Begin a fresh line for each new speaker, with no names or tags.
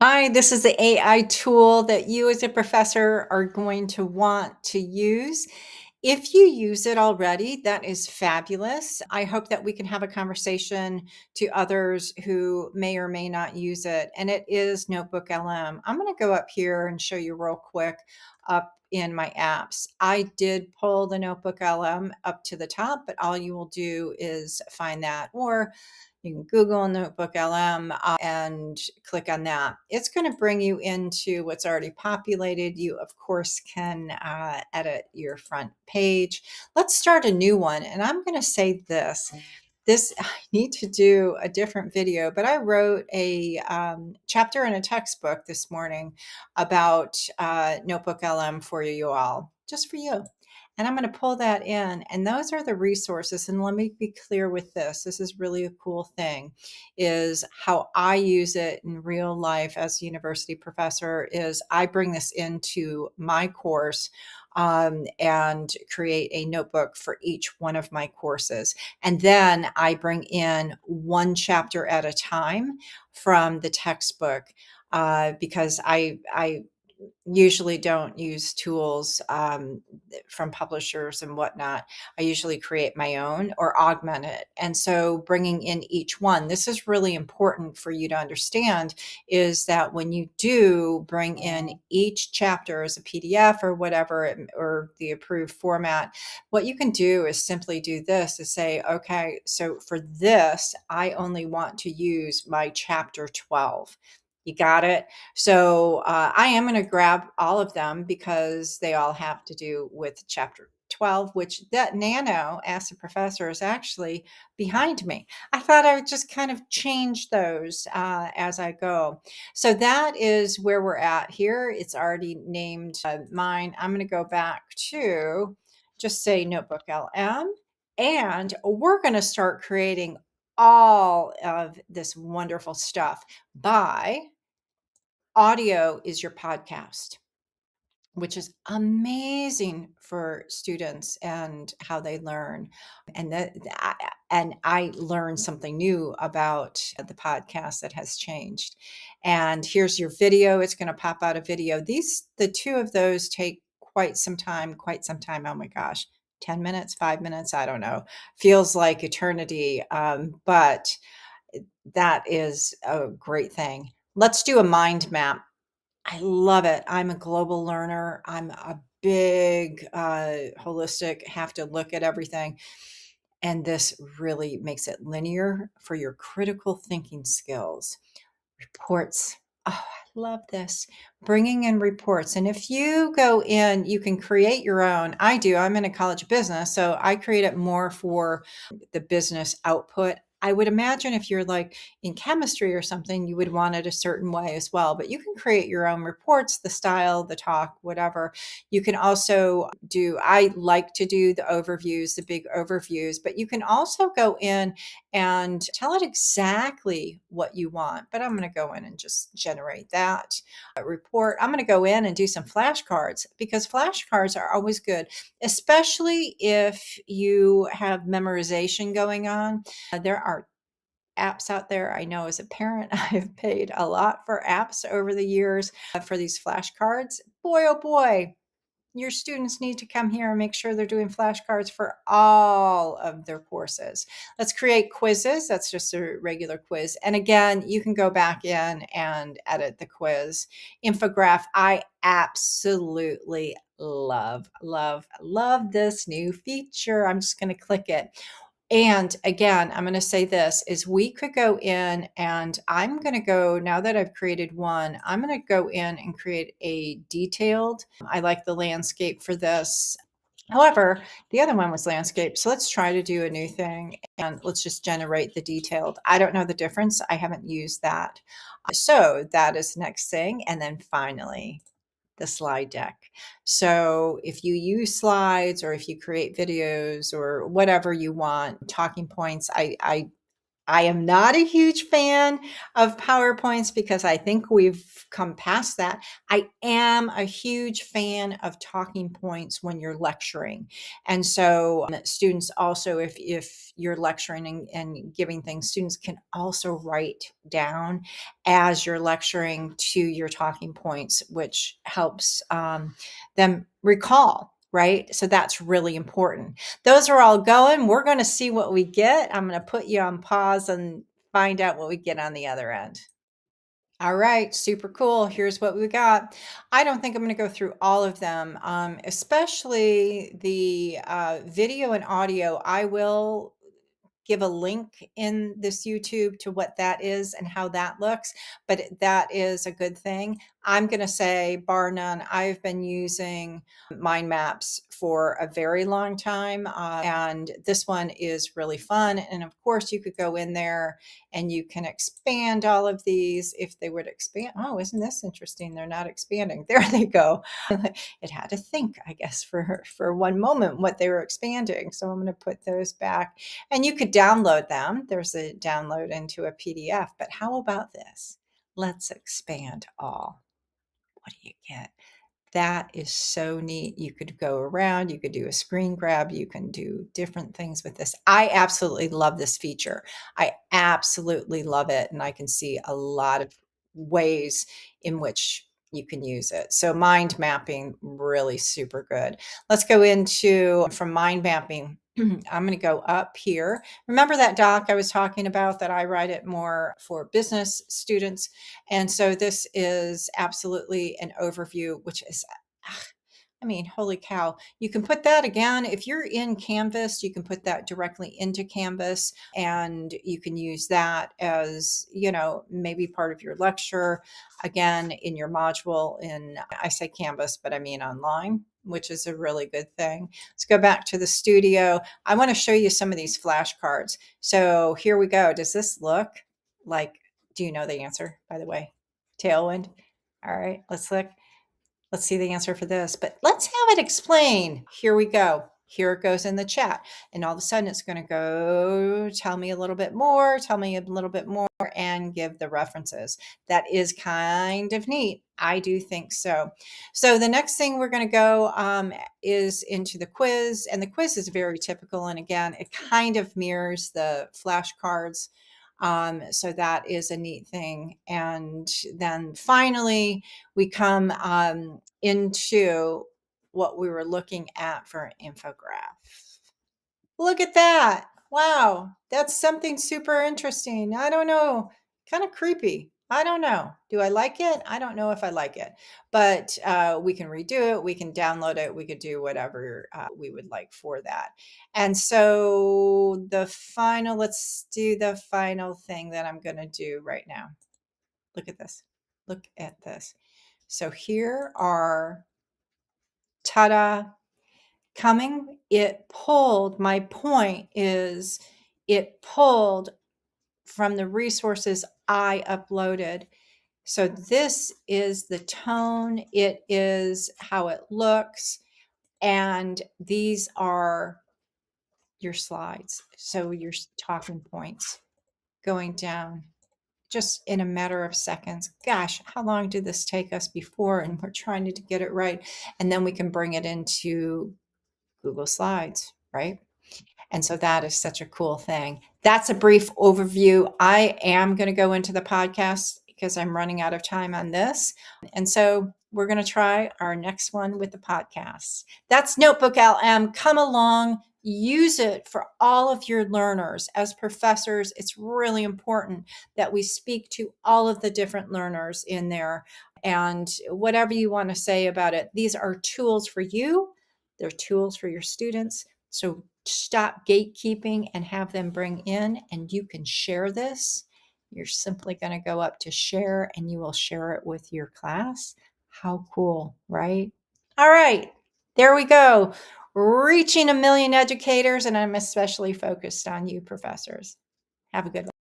Hi, this is the AI tool that you as a professor are going to want to use. If you use it already, that is fabulous. I hope that we can have a conversation to others who may or may not use it. And it is Notebook LM. I'm going to go up here and show you real quick up in my apps. I did pull the Notebook LM up to the top, but all you will do is find that, or you can Google Notebook LM and click on that. It's going to bring you into what's already populated. You, of course, can edit your front page. Let's start a new one. And I'm going to say this. I need to do a different video, but I wrote a chapter in a textbook this morning about Notebook LM for you all, just for you. And I'm going to pull that in. And those are the resources. And let me be clear with this. This is really a cool thing, is how I use it in real life as a university professor is I bring this into my course and create a notebook for each one of my courses. And then I bring in one chapter at a time from the textbook because I usually don't use tools from publishers and whatnot. I usually create my own or augment it. And so bringing in each one, this is really important for you to understand, is that when you do bring in each chapter as a PDF or whatever, or the approved format, what you can do is simply do this, is say, okay, so for this, I only want to use my chapter 12. You got it? So I am going to grab all of them because they all have to do with chapter 12, which that Nano, Ask the Professor, is actually behind me. I thought I would just kind of change those as I go. So that is where we're at here. It's already named mine. I'm going to go back to just say Notebook LM, and we're going to start creating all of this wonderful stuff by audio is your podcast, which is amazing for students and how they learn. And I learned something new about the podcast that has changed. And here's your video. It's going to pop out a video. The two of those take quite some time, quite some time. Oh my gosh, 10 minutes, 5 minutes, I don't know. Feels like eternity. But that is a great thing. Let's do a mind map. I love it. I'm a global learner. I'm a big holistic, have to look at everything. And this really makes it linear for your critical thinking skills. Reports. Oh, I love this. Bringing in reports. And if you go in, you can create your own. I do. I'm in a college of business, so I create it more for the business output. I would imagine if you're like in chemistry or something, you would want it a certain way as well. But you can create your own reports, the style, the talk, whatever. You can also I like to do the overviews, the big overviews, but you can also go in and tell it exactly what you want. But I'm going to go in and just generate that report. I'm going to go in and do some flashcards because flashcards are always good, especially if you have memorization going on. There are apps out there. I know as a parent, I've paid a lot for apps over the years for these flashcards. Boy, oh boy, your students need to come here and make sure they're doing flashcards for all of their courses. Let's create quizzes. That's just a regular quiz. And again, you can go back in and edit the quiz. Infograph, I absolutely love, love, love this new feature. I'm just going to click it. And again, I'm going to say this is we could go in and I'm going to go, now that I've created one, I'm going to go in and create a detailed. I like the landscape for this. However, the other one was landscape. So let's try to do a new thing and let's just generate the detailed. I don't know the difference. I haven't used that. So that is the next thing. And then finally, the slide deck. So if you use slides or if you create videos or whatever you want, talking points, I I am not a huge fan of PowerPoints because I think we've come past that. I am a huge fan of talking points when you're lecturing. And so students also, if you're lecturing and giving things, students can also write down as you're lecturing to your talking points, which helps them recall. Right. So that's really important. Those are all going. We're going to see what we get. I'm going to put you on pause and find out what we get on the other end. All right, super cool. Here's what we got. I don't think I'm going to go through all of them, especially the video and audio. I will give a link in this YouTube to what that is and how that looks, but that is a good thing. I'm going to say, bar none, I've been using mind maps for a very long time, and this one is really fun. And of course, you could go in there and you can expand all of these if they would expand. Oh, isn't this interesting? They're not expanding. There they go. It had to think, I guess, for one moment what they were expanding. So I'm going to put those back, and you could download them. There's a download into a PDF. But how about this? Let's expand all. What do you get? That is so neat. You could go around, you could do a screen grab, you can do different things with this. I absolutely love this feature. I absolutely love it. And I can see a lot of ways in which you can use it. So mind mapping, really super good. Let's go into from mind mapping. I'm going to go up here. Remember that doc I was talking about that I write it more for business students? And so this is absolutely an overview, which is, ah, I mean, holy cow. You can put that again, if you're in Canvas, you can put that directly into Canvas and you can use that as, maybe part of your lecture, again, in your module in, I say Canvas, but I mean online, which is a really good thing. Let's go back to the studio. I want to show you some of these flashcards. So here we go. Does this look like, do you know the answer, by the way? Tailwind. All right, let's look. Let's see the answer for this, but let's have it explain. Here we go. Here it goes in the chat. And all of a sudden it's going to go, tell me a little bit more, tell me a little bit more, and give the references. That is kind of neat. I do think so. So the next thing we're going to go is into the quiz. And the quiz is very typical. And again, it kind of mirrors the flashcards. So that is a neat thing. And then finally, we come into what we were looking at for an infograph. Look at that. Wow. That's something super interesting. I don't know. Kind of creepy. I don't know. Do I like it? I don't know if I like it, but we can redo it. We can download it. We could do whatever we would like for that. And so let's do the final thing that I'm going to do right now. Look at this. Look at this. So here are, ta-da, my point is it pulled from the resources I uploaded. So this is the tone, it is how it looks, and these are your slides. So your talking points going down just in a matter of seconds. Gosh, how long did this take us before? And we're trying to get it right. And then we can bring it into Google Slides, right? And so that is such a cool thing. That's a brief overview. I am going to go into the podcast because I'm running out of time on this. And so we're going to try our next one with the podcast. That's Notebook LM. Come along, use it for all of your learners. As professors, it's really important that we speak to all of the different learners in there. And whatever you want to say about it, these are tools for you. They're tools for your students. So stop gatekeeping and have them bring in, and you can share this. You're simply going to go up to share and you will share it with your class. How cool, right? All right, there we go. Reaching 1 million educators, and I'm especially focused on you professors. Have a good one.